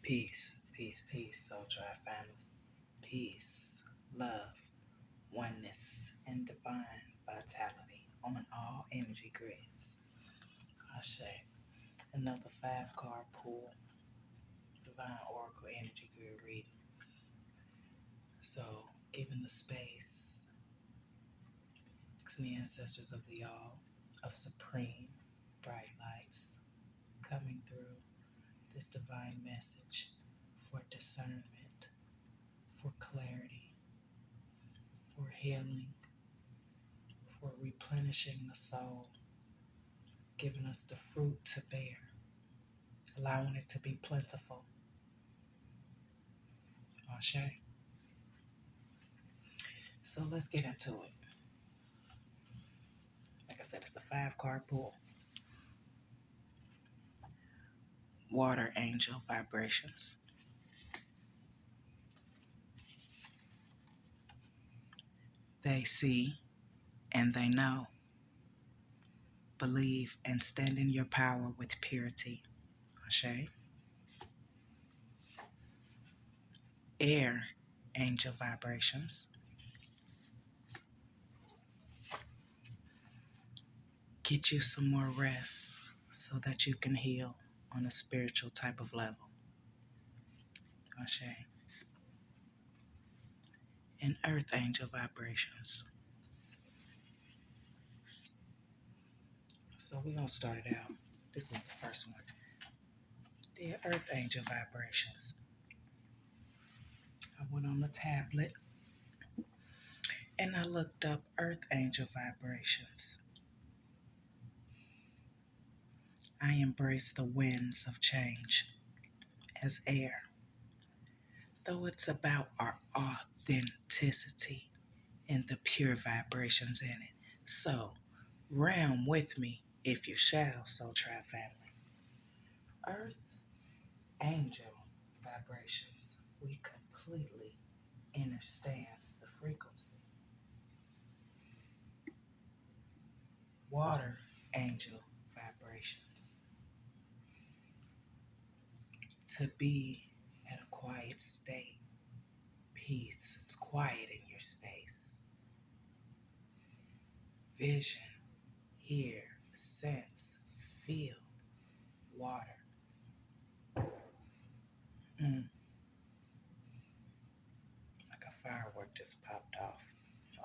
Peace, peace, peace, Soul Tribe family. Peace, love, oneness, and divine vitality on all energy grids. Ashe. Another 5 card pull, divine oracle energy grid reading. So, given the space, the ancestors of the all, of supreme bright lights coming through this divine message for discernment, for clarity, for healing, for replenishing the soul, giving us the fruit to bear, allowing it to be plentiful. Ashe. So let's get into it. Like I said, it's a 5 card pull. Water angel vibrations. They see and they know. Believe and stand in your power with purity. Ashe. Air angel vibrations. Get you some more rest so that you can heal on a spiritual type of level. Ashe. And earth angel vibrations. So we're going to start it out. This was the first one. Dear earth angel vibrations. I went on the tablet and I looked up earth angel vibrations. I embrace the winds of change as air, though it's about our authenticity and the pure vibrations in it. So, realm with me if you shall, Soul Tribe family. Earth angel vibrations. We completely understand the frequency. Water angel vibrations. To be at a quiet state, peace, it's quiet in your space. Vision, hear, sense, feel, water. Like a firework just popped off.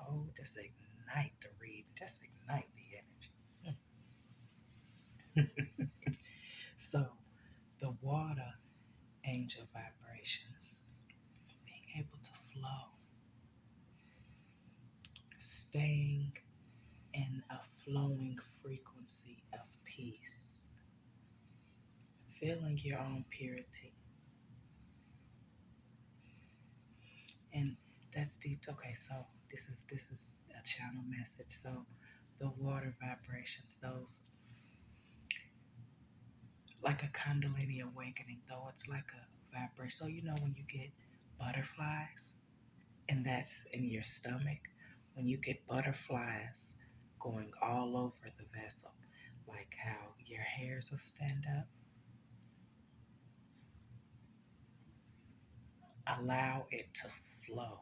Oh, just ignite the read, just ignite the energy. So, the water angel vibrations, being able to flow, staying in a flowing frequency of peace, feeling your own purity. And that's deep. Okay, so this is a channel message. So the water vibrations, those like a Kundalini awakening, though it's like a vibration. So you know when you get butterflies, and that's in your stomach, when you get butterflies going all over the vessel, like how your hairs will stand up. Allow it to flow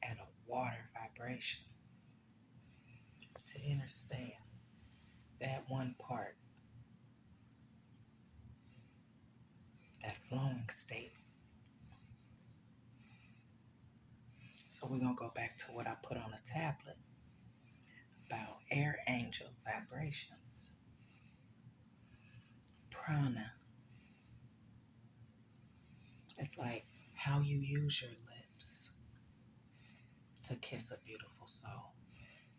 at a water vibration to understand that one part, that flowing state. So we're going to go back to what I put on the tablet about air angel vibrations. Prana. It's like how you use your lips to kiss a beautiful soul,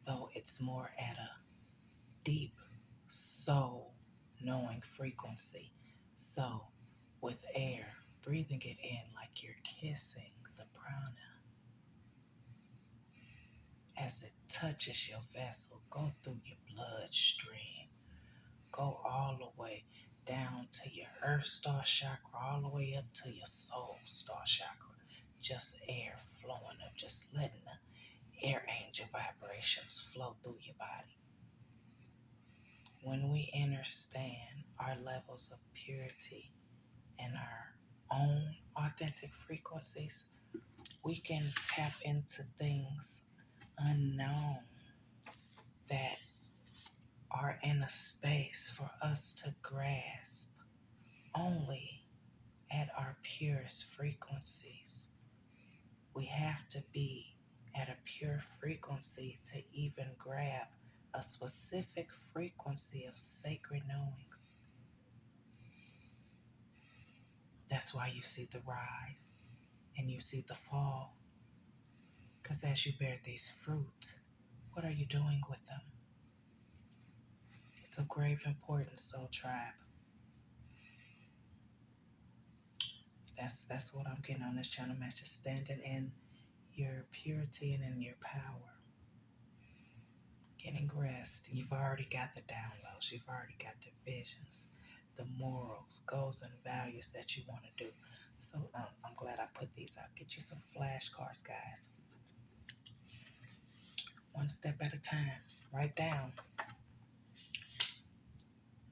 though it's more at a deep soul knowing frequency. So with air, breathing it in like you're kissing the prana. As it touches your vessel, go through your bloodstream, go all the way down to your earth star chakra, all the way up to your soul star chakra. Just air flowing up, just letting the air angel vibrations flow through your body. When we understand our levels of purity and our own authentic frequencies, we can tap into things unknown that are in a space for us to grasp only at our purest frequencies. We have to be at a pure frequency to even grab a specific frequency of sacred knowings. That's why you see the rise and you see the fall. Because as you bear these fruit, what are you doing with them? It's of grave importance, Soul Tribe. That's what I'm getting on this channel, Master. Standing in your purity and in your power. Getting rest. You've already got the downloads. You've already got the visions, the morals, goals, and values that you want to do. So I'm glad I put these out. Get you some flashcards, guys. One step at a time. Write down.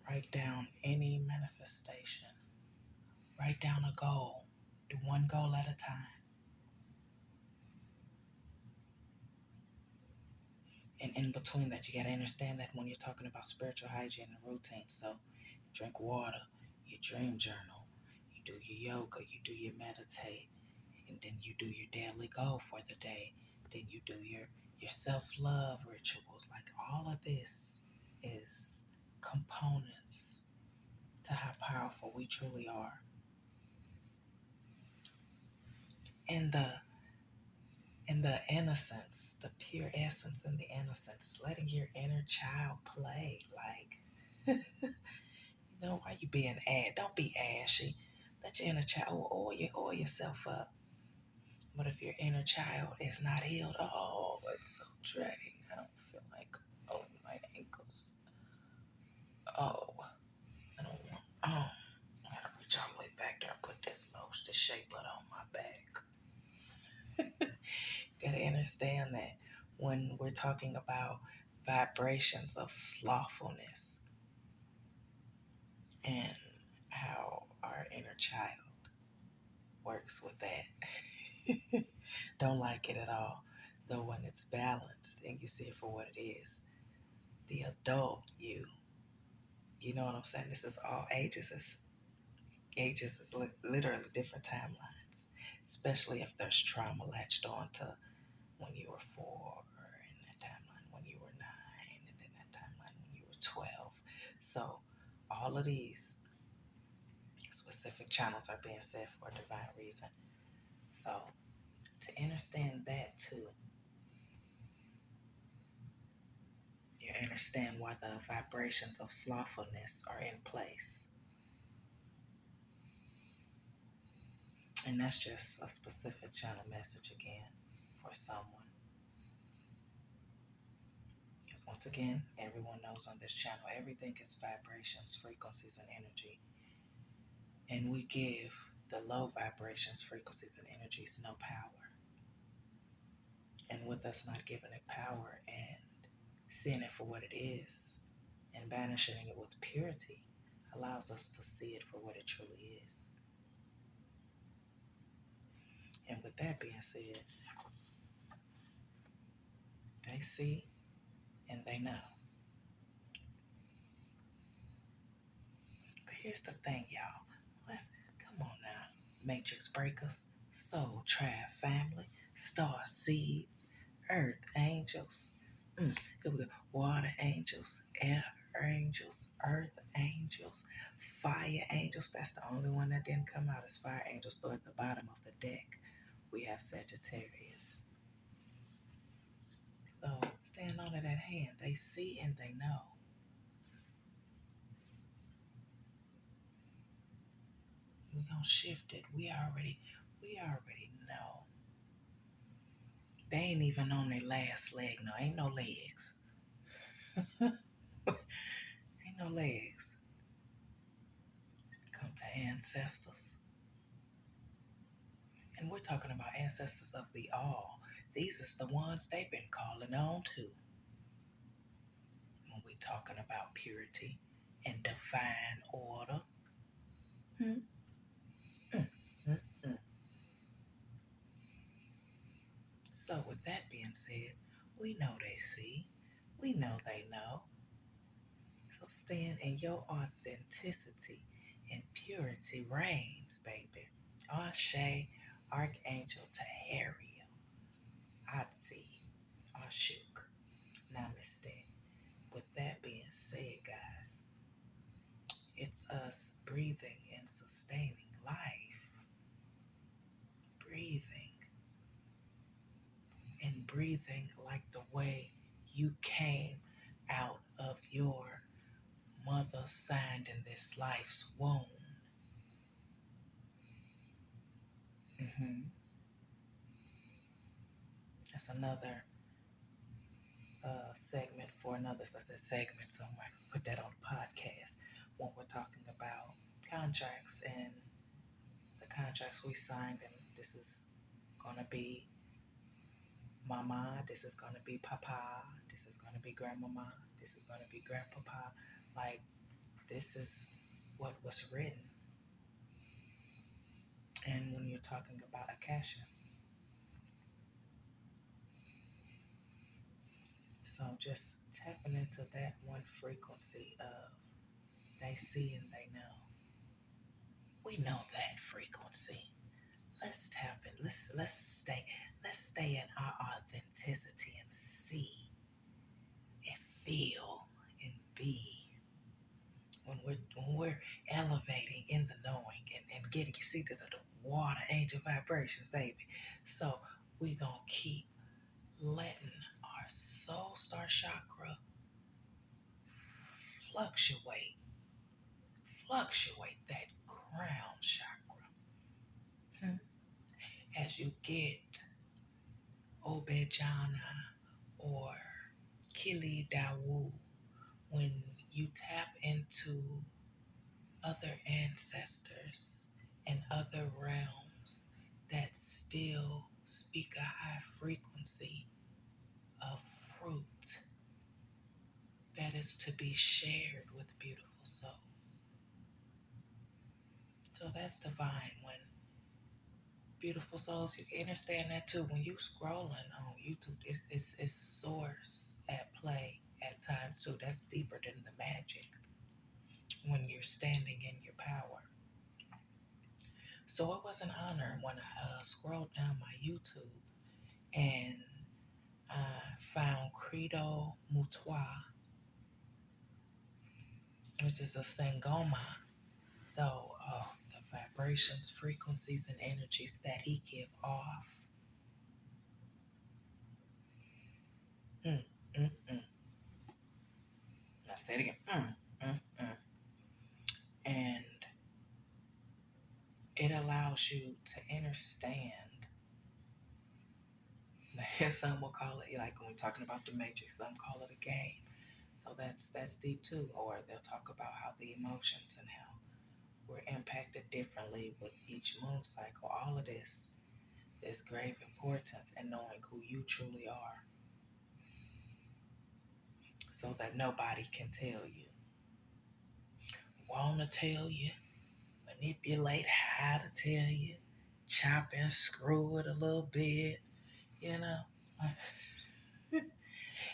Write down any manifestation. Write down a goal. Do one goal at a time. And in between that, you got to understand that when you're talking about spiritual hygiene and routine. So drink water, you dream journal, you do your yoga, you do your meditate, and then you do your daily goal for the day. Then you do your self-love rituals. Like all of this is components to how powerful we truly are. And the innocence, the pure essence and the innocence, letting your inner child play. Like, you know, why you being don't be ashy. Let your inner child oil yourself up. But if your inner child is not healed, oh, it's so dragging. I don't feel like, oh, my ankles. Oh, I don't want, oh, I gotta reach all the way back there and put this lotion, this shea butter on my back. Gotta understand that when we're talking about vibrations of slothfulness and how our inner child works with that. Don't like it at all. Though when it's balanced and you see it for what it is, the adult you know what I'm saying? This is all ages. Ages is literally different timelines, especially if there's trauma latched on to when you were 4, or in that timeline when you were 9, and in that timeline when you were 12. So all of these specific channels are being set for a divine reason. So to understand that too, you understand why the vibrations of slothfulness are in place. And that's just a specific channel message again for someone. Because once again, everyone knows on this channel, everything is vibrations, frequencies, and energy. And we give the low vibrations, frequencies, and energies no power. And with us not giving it power and seeing it for what it is and banishing it with purity allows us to see it for what it truly is. And with that being said, they see and they know. But here's the thing, y'all. Let's come on now. Matrix Breakers, Soul Tribe Family, Star Seeds, Earth Angels. Here we go. Water Angels, Air Angels, Earth Angels, Fire Angels. That's the only one that didn't come out as Fire Angels. Though at the bottom of the deck, we have Sagittarius. So stand under that hand. They see and they know. We're gonna shift it. We already know. They ain't even on their last leg. No, ain't no legs. Ain't no legs. Come to ancestors. And we're talking about ancestors of the all. These is the ones they've been calling on to when we're talking about purity and divine order. said, we know they see. We know they know. So stand in your authenticity and purity reigns, baby. Ashe, Archangel Tahariel, Atsi, Ashuk, Namaste. With that being said, guys, it's us breathing and sustaining life. Breathing and breathing like the way you came out of your mother signed in this life's womb. That's another segment for another. So I said segment somewhere. Put that on the podcast when we're talking about contracts and the contracts we signed. And this is going to be mama. This is going to be papa. This is going to be grandmama. This is going to be grandpapa. Like, this is what was written. And when you're talking about Akasha, so just tapping into that one frequency of they see and they know. We know that frequency. Let's tap it. Let's stay in our authenticity and see and feel and be when we're elevating in the knowing and getting, you see, the water angel vibrations, baby. So we gonna keep letting our soul star chakra fluctuate that crown chakra. As you get Obejana or Kili Dawu, when you tap into other ancestors and other realms that still speak a high frequency of fruit that is to be shared with beautiful souls. So that's divine. When beautiful souls, you understand that too. When you scrolling on YouTube, it's source at play at times too. That's deeper than the magic when you're standing in your power. So it was an honor when I scrolled down my YouTube and I found Credo Mutua, which is a Sangoma, though the vibrations, frequencies, and energies that he give off. Mm, mm, mm. I'll say it again. And it allows you to understand. Some will call it, like when we're talking about the matrix, some call it a game. So that's deep too. Or they'll talk about how the emotions and how we're impacted differently with each moon cycle. All of this is grave importance in knowing who you truly are, so that nobody can tell you, want to tell you, manipulate how to tell you, chop and screw it a little bit, you know.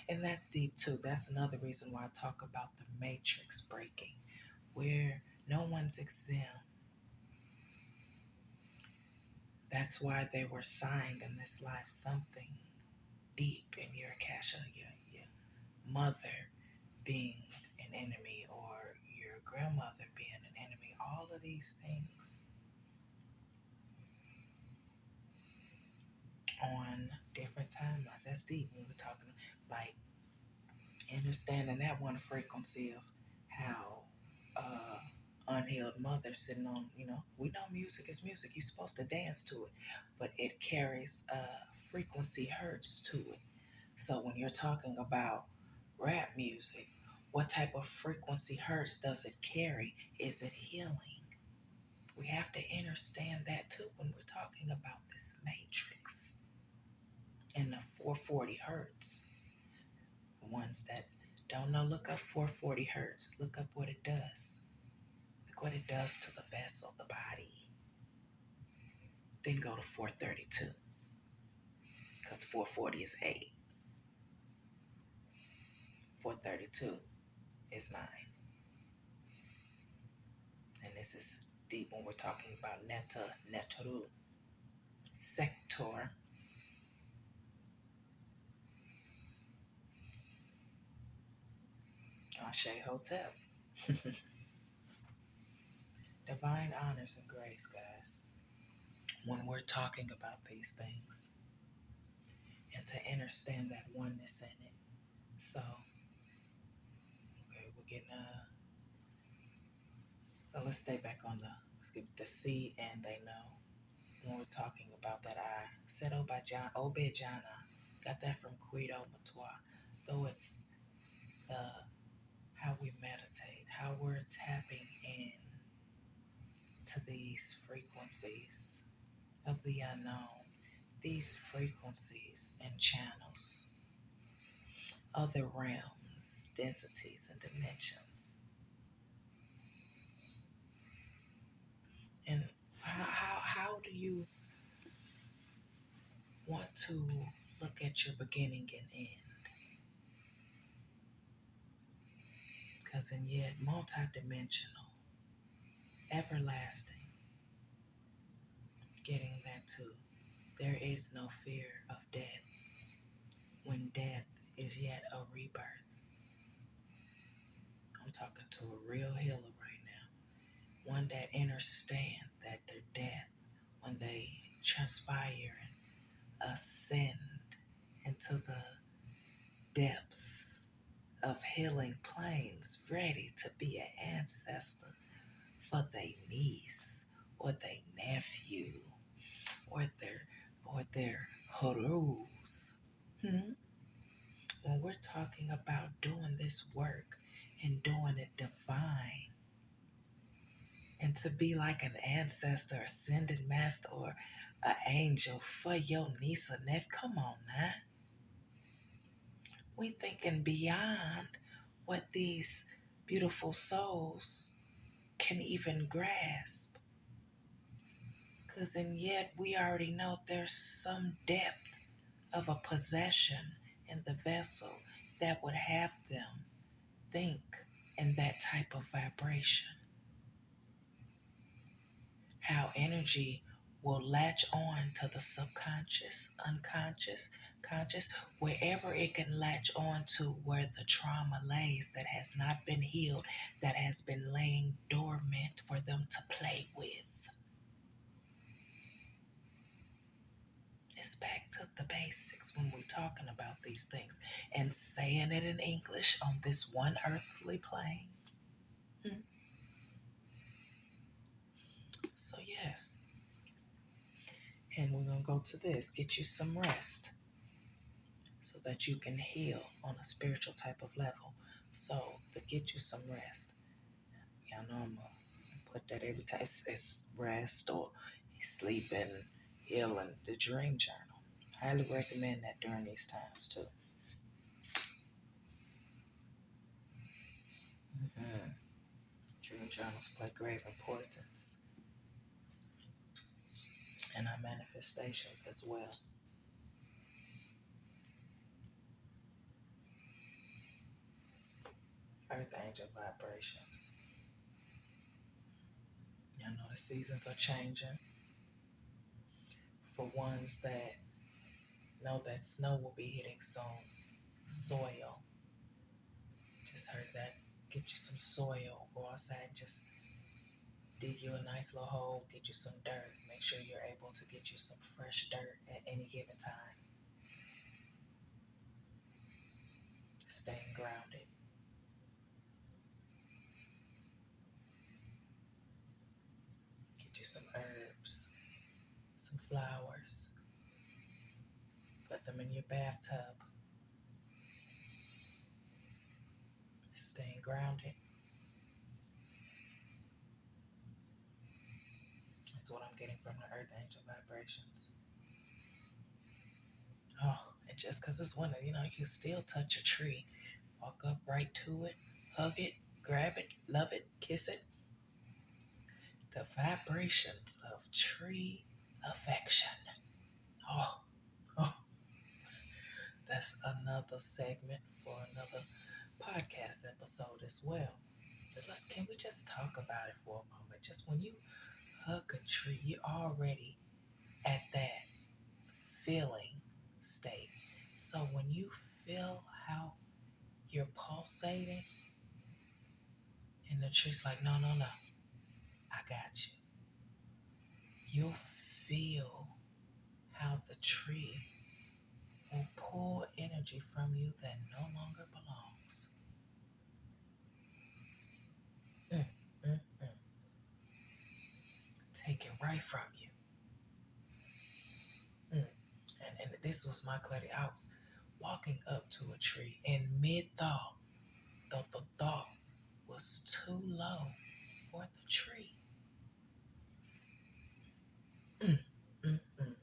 And that's deep too. That's another reason why I talk about the matrix breaking, where no one's exempt. That's why they were signed in this life, something deep in your akasha, your mother being an enemy or your grandmother being an enemy. All of these things on different timelines. That's deep when we're talking, like, understanding that one frequency of how unhealed mother sitting on, we know music is music. You're supposed to dance to it, but it carries frequency hertz to it. So when you're talking about rap music, what type of frequency hertz does it carry? Is it healing? We have to understand that too when we're talking about this matrix and the 440 hertz. For ones that don't know, look up 440 hertz. Look up what it does. Look what it does to the vessel, the body. Then go to 432, because 440 is 8. 432 is 9. And this is deep when we're talking about neta, netru, sector, Ashe Hotel. Divine honors and grace, guys, when we're talking about these things, and to understand that oneness in it. So, okay, we're getting so let's stay back on let's get the see and they know. When we're talking about that I said Obejana, got that from Credo Matois, though it's the how we meditate, how we're tapping in to these frequencies of the unknown, these frequencies and channels, other realms, densities, and dimensions. And how do you want to look at your beginning and end? Because in yet multidimensional, everlasting, getting that too, there is no fear of death when death is yet a rebirth. I'm talking to a real healer right now, one that understands that their death, when they transpire and ascend into the depths of healing planes, ready to be an ancestor for their niece or their nephew or their horus. When we're talking about doing this work and doing it divine, and to be like an ancestor, ascended master, or an angel for your niece or nephew, come on now. We thinking beyond what these beautiful souls can even grasp. Because and yet we already know there's some depth of a possession in the vessel that would have them think in that type of vibration. How energy will latch on to the subconscious, unconscious, conscious, wherever it can latch on to where the trauma lays that has not been healed, that has been laying dormant for them to play with. It's back to the basics when we're talking about these things and saying it in English on this one earthly plane. So, yes. And we're going to go to this, get you some rest so that you can heal on a spiritual type of level. So, to get you some rest, y'all know I'm going to put that every time. It's rest or sleeping, healing, the dream journal. Highly recommend that during these times too. Mm-hmm. Dream journals play grave importance in our manifestations as well. Earth angel vibrations. Y'all know the seasons are changing. For ones that know that snow will be hitting soon, soil. Just heard that. Get you some soil. Go outside, just dig you a nice little hole, get you some dirt. Make sure you're able to get you some fresh dirt at any given time. Staying grounded. Get you some herbs, some flowers. Put them in your bathtub. Staying grounded. That's what I'm getting from the Earth Angel vibrations. Oh, and just because it's winter, you can still touch a tree. Walk up right to it, hug it, grab it, love it, kiss it. The vibrations of tree affection. Oh, that's another segment for another podcast episode as well. Can we just talk about it for a moment? Just when you hug a tree, you're already at that feeling state. So when you feel how you're pulsating, and the tree's like, no, no, no, I got you. You'll feel how the tree will pull energy from you that no longer belongs. Mm, mm, mm. Take it right from you. Mm. And this was my clarity. I was walking up to a tree in mid thought. The thought was too low for the tree. Mm, mm, mm.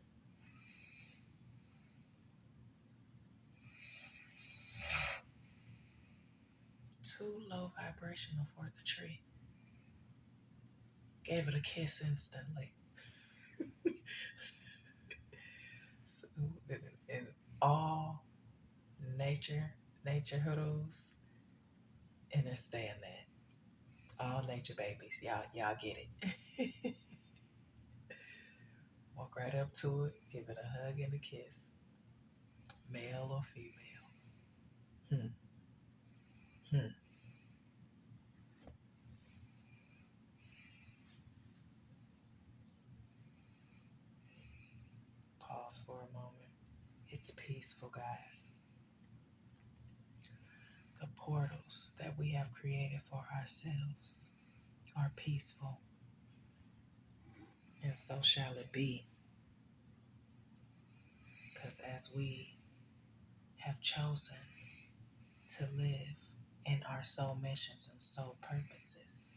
Too low vibrational for the tree. Gave it a kiss instantly. So, in all nature hurdles, understand that. All nature babies, y'all get it. Walk right up to it, give it a hug and a kiss, male or female. Hmm. Hmm. Pause for a moment. It's peaceful, guys. The portals that we have created for ourselves are peaceful, and so shall it be. Because as we have chosen to live in our soul missions and soul purposes,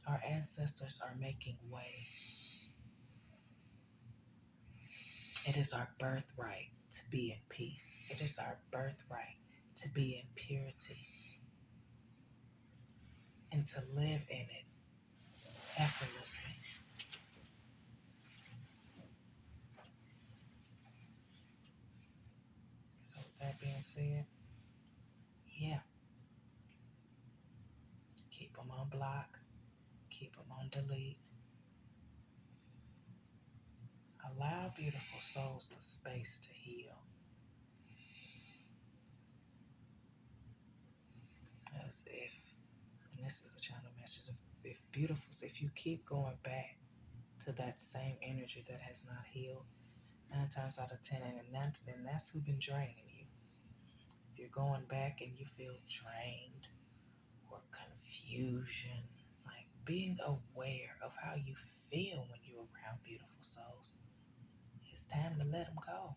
our ancestors are making way. It is our birthright to be in peace. It is our birthright to be in purity and to live in it effortlessly. So, with that being said, yeah, keep them on block, keep them on delete. Allow beautiful souls the space to heal. As if, and this is a channel message, if beautiful, if you keep going back to that same energy that has not healed, 9 times out of 10, and that's who's been draining you. If you're going back and you feel drained or confusion, like being aware of how you feel when you're around beautiful souls, it's time to let them go.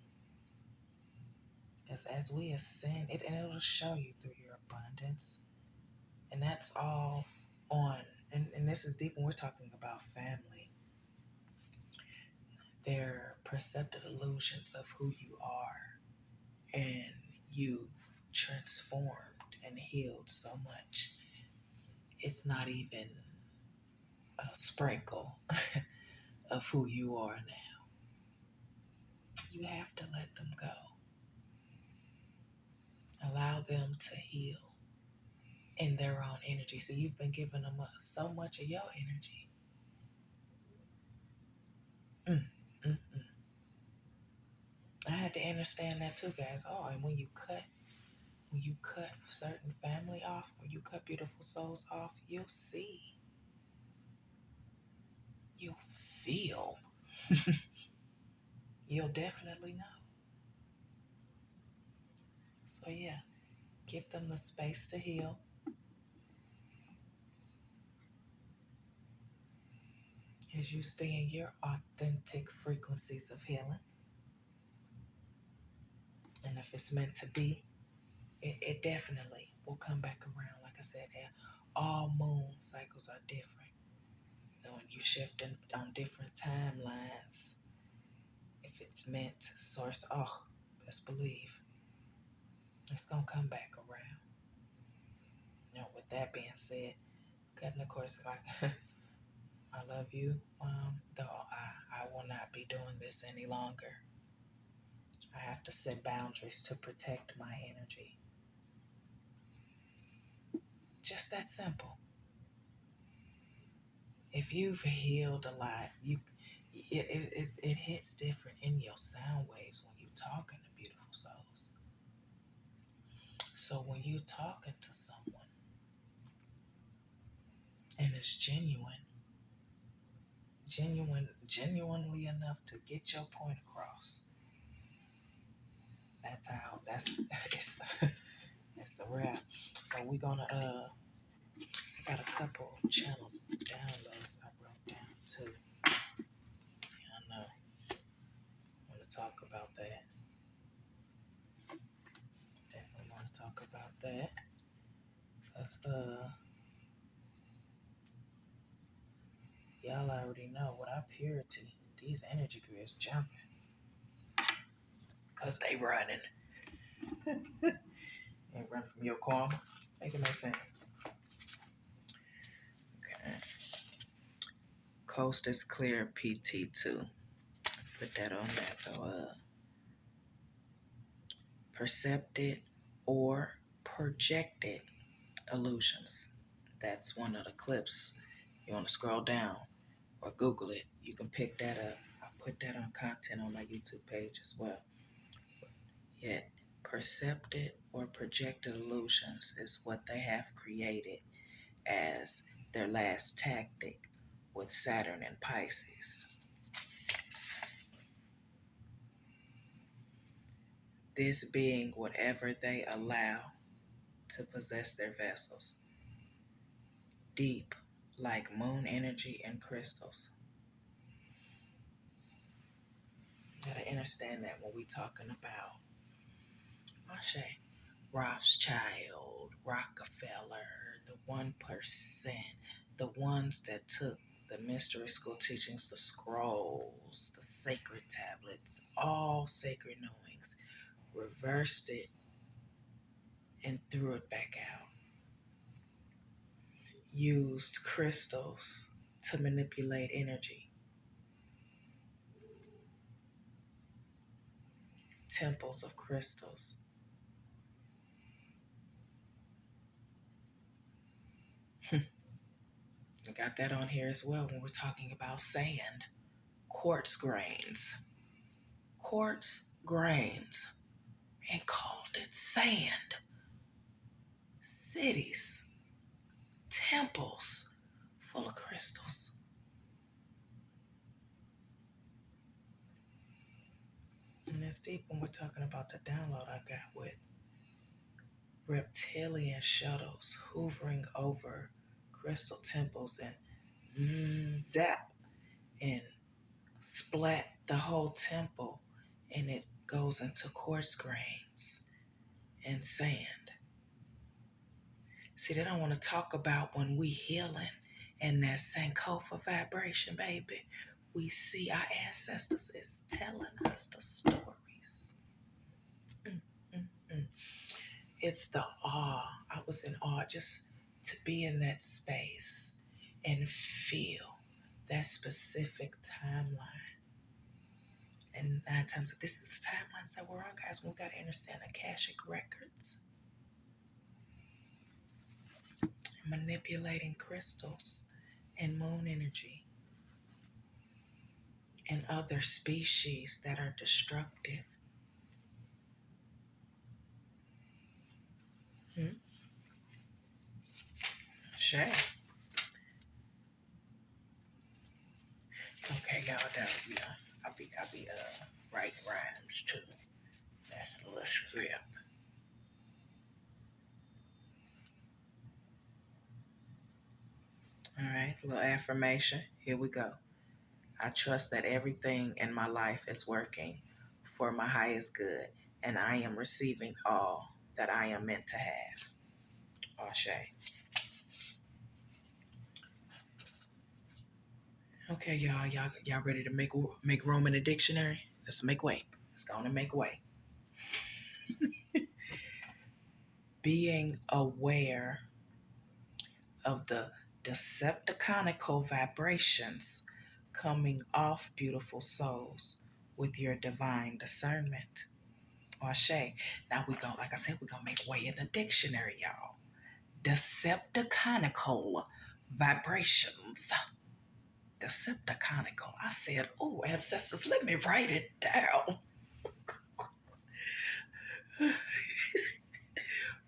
Because as we ascend, and it'll show you through your abundance. And that's all on, and this is deep when we're talking about family. They're perceptive illusions of who you are, and you've transformed and healed so much. It's not even a sprinkle of who you are now. You have to let them go. Allow them to heal in their own energy. So you've been giving them so much of your energy. Mm, mm, mm. I had to understand that too, guys. Oh, and when you cut certain family off, when you cut beautiful souls off, you'll see, you'll feel, you'll definitely know. So yeah, give them the space to heal. As you stay in your authentic frequencies of healing. And if it's meant to be, it definitely will come back around. Like I said, all moon cycles are different. And when you shift on different timelines, if it's meant to source, best believe it's going to come back around. Now, with that being said, cutting the course, like, I love you, though I will not be doing this any longer. I have to set boundaries to protect my energy. Just that simple. If you've healed a lot, it hits different in your sound waves when you talking to beautiful souls. So when you talking to someone and it's genuinely enough to get your point across, it's it's a wrap. So we're gonna got a couple channel downloads I wrote down too. I know. I want to talk about that. Definitely want to talk about that. 'Cause, y'all already know with our purity, these energy grids jumping. Because they running. They run from your karma. Make it make sense. Okay. Coast is clear, PT2. Put that on that though. Percepted or projected illusions. That's one of the clips. You want to scroll down or Google it. You can pick that up. I put that on content on my YouTube page as well. Yet, percepted or projected illusions is what they have created as their last tactic with Saturn and Pisces. This being whatever they allow to possess their vessels. Deep, like moon energy and crystals. You gotta understand that when we talking about Rothschild, Rockefeller, the 1%, the ones that took the mystery school teachings, the scrolls, the sacred tablets, all sacred knowings, reversed it and threw it back out. Used crystals to manipulate energy. Temples of crystals. I got that on here as well when we're talking about sand. Quartz grains. Quartz grains. And called it sand. Cities. Temples full of crystals. And that's deep when we're talking about the download I got with reptilian shuttles hovering over crystal temples and zap and splat the whole temple, and it goes into quartz grains and sand. See, they don't want to talk about when we healing and that Sankofa vibration, baby. We see our ancestors is telling us the stories. It's the awe. I was in awe just to be in that space and feel that specific timeline. And 9 times, this is the timelines that we're on, guys. We got to understand Akashic records. Manipulating crystals and moon energy and other species that are destructive. Sure. Okay, y'all, I'll be writing rhymes too. That's a little script. All right, a little affirmation. Here we go. I trust that everything in my life is working for my highest good, and I am receiving all that I am meant to have. Ashe. Okay, y'all ready to make room in the dictionary? Let's make way. Let's go on and make way. Being aware of the Deceptaconical vibrations coming off beautiful souls with your divine discernment. Ashe. Now like I said, we're gonna make way in the dictionary, y'all. Deceptaconical vibrations. Deceptaconical. I said, oh, ancestors, let me write it down.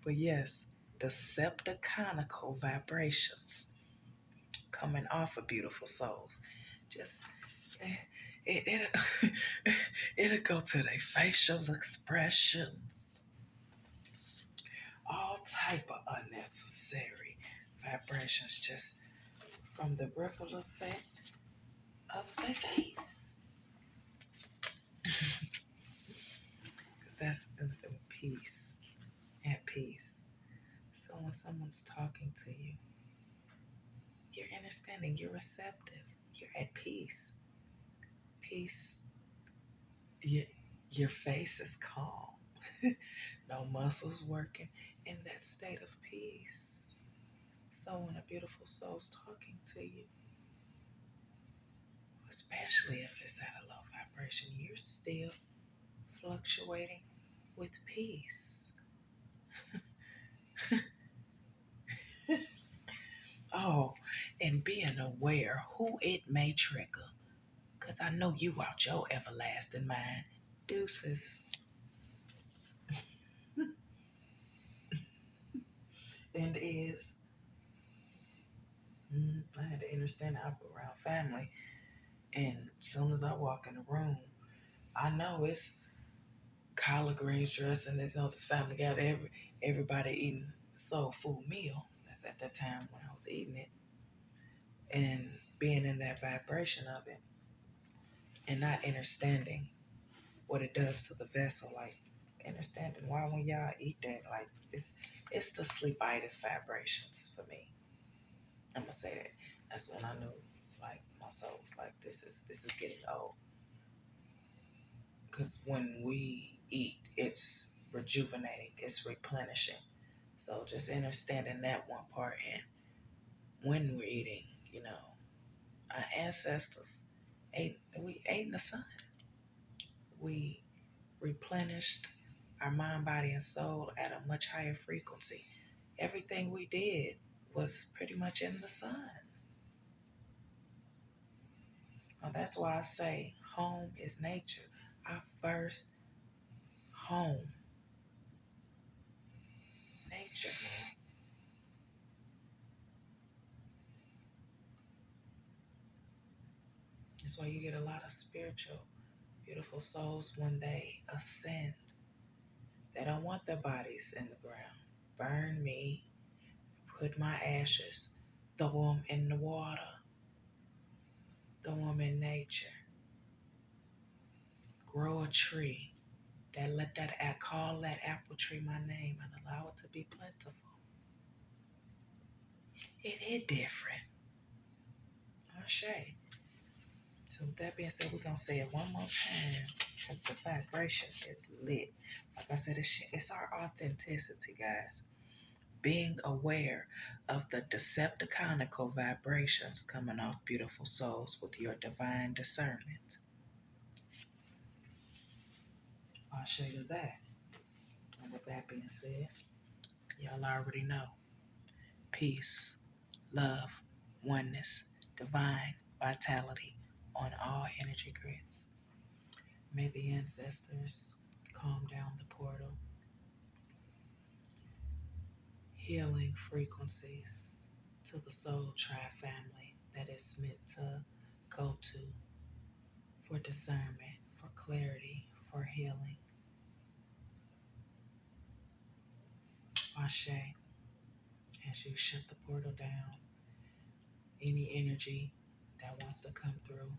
But yes, Deceptaconical vibrations coming off of beautiful souls. Just it'll, it'll go to their facial expressions, all type of unnecessary vibrations, just from the ripple effect of the face. Because that's the peace, at peace. So when someone's talking to you, you're understanding, you're receptive, you're at peace. Peace, your face is calm, no muscles working, in that state of peace. So when a beautiful soul's talking to you, especially if it's at a low vibration, you're still fluctuating with peace. Oh, and being aware who it may trigger. Because I know you out your everlasting mind. Deuces. And is. I had to understand I grew around family. And as soon as I walk in the room, I know it's collard greens dressing, this family gather, everybody eating soul food meal. That's at that time when I was eating it. And being in that vibration of it and not understanding what it does to the vessel, like understanding why when y'all eat that, like it's the sleepitis vibrations for me. I'm gonna say that. That's when I knew, like, my soul was like, this is getting old. Because when we eat, it's rejuvenating, it's replenishing. So just understanding that one part, and when we're eating, our ancestors we ate in the sun. We replenished our mind, body, and soul at a much higher frequency. Everything we did was pretty much in the sun. Well, that's why I say home is nature. Our first home, nature. That's why you get a lot of spiritual, beautiful souls when they ascend. They don't want their bodies in the ground. Burn me, put my ashes, throw them in the water, throw them in nature. Grow a tree. Call that apple tree my name and allow it to be plentiful. It hit different. Ashe. So with that being said, we're gonna say it one more time because the vibration is lit. Like I said, it's our authenticity, guys. Being aware of the decepticonical vibrations coming off beautiful souls with your divine discernment. I'll show you that. And with that being said, y'all already know. Peace, love, oneness, divine vitality on all energy grids. May the ancestors calm down the portal, healing frequencies to the soul tribe family that is meant to go to for discernment, for clarity, for healing. Ashe, as you shut the portal down, any energy that wants to come through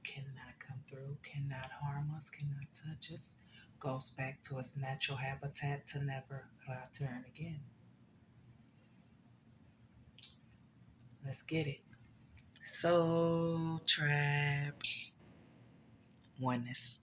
cannot come through, cannot harm us, cannot touch us, goes back to its natural habitat to never return again. Let's get it. Soul tribe oneness.